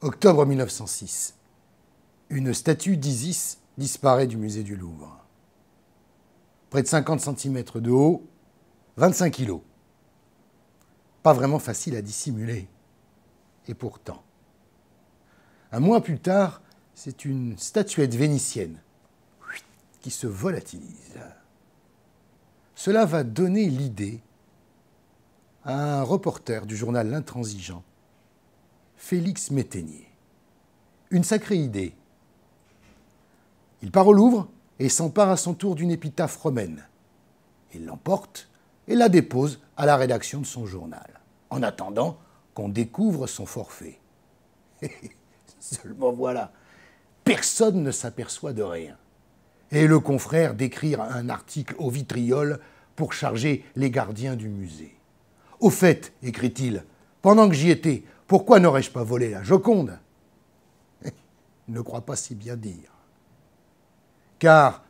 Octobre 1906. Une statue d'Isis disparaît du musée du Louvre. Près de 50 cm de haut, 25 kg. Pas vraiment facile à dissimuler. Et pourtant. Un mois plus tard, c'est une statuette vénitienne qui se volatilise. Cela va donner l'idée à un reporter du journal L'Intransigeant, Félix Métainier. Une sacrée idée. Il part au Louvre et s'empare à son tour d'une épitaphe romaine. Il l'emporte et la dépose à la rédaction de son journal, en attendant qu'on découvre son forfait. Seulement voilà, personne ne s'aperçoit de rien. Et le confrère d'écrire un article au vitriol pour charger les gardiens du musée. « Au fait, écrit-il, pendant que j'y étais, pourquoi n'aurais-je pas volé la Joconde ?» Il ne croit pas si bien dire. Car,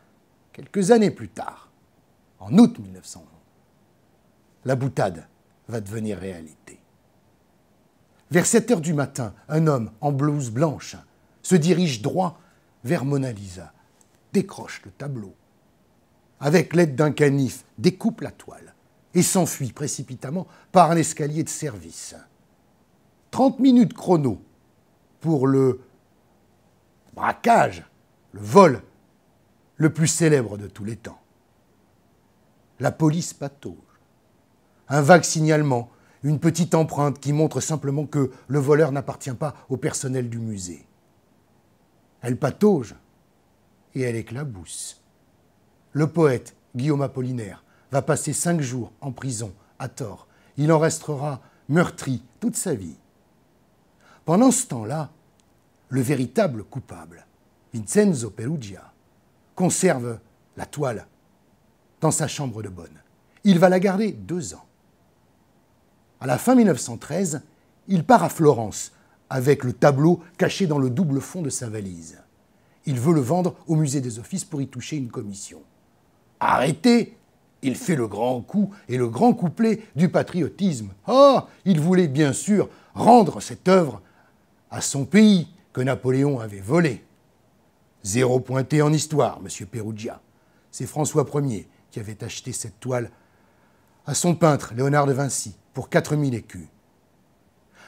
quelques années plus tard, en août 1911, la boutade va devenir réalité. Vers 7 heures du matin, un homme en blouse blanche se dirige droit vers Mona Lisa, décroche le tableau, avec l'aide d'un canif, découpe la toile et s'enfuit précipitamment par un escalier de service. 30 minutes chrono pour le braquage, le vol le plus célèbre de tous les temps. La police patauge. Un vague signalement, une petite empreinte qui montre simplement que le voleur n'appartient pas au personnel du musée. Elle patauge et elle éclabousse. Le poète Guillaume Apollinaire va passer 5 jours en prison, à tort. Il en restera meurtri toute sa vie. Pendant ce temps-là, le véritable coupable, Vincenzo Perugia, conserve la toile dans sa chambre de bonne. Il va la garder 2 ans. À la fin 1913, il part à Florence avec le tableau caché dans le double fond de sa valise. Il veut le vendre au musée des Offices pour y toucher une commission. Arrêté, il fait le grand coup et le grand couplet du patriotisme. Ah, il voulait bien sûr rendre cette œuvre à son pays que Napoléon avait volé. 0 pointé en histoire, monsieur Perugia. C'est François Ier qui avait acheté cette toile à son peintre, Léonard de Vinci, pour 4000 écus.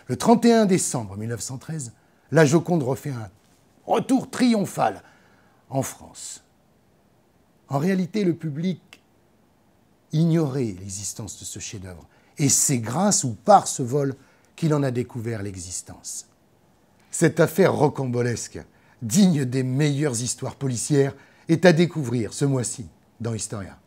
Le 31 décembre 1913, la Joconde refait un retour triomphal en France. En réalité, le public ignorait l'existence de ce chef-d'œuvre. Et c'est grâce ou par ce vol qu'il en a découvert l'existence. Cette affaire rocambolesque, digne des meilleures histoires policières, est à découvrir ce mois-ci dans Historia.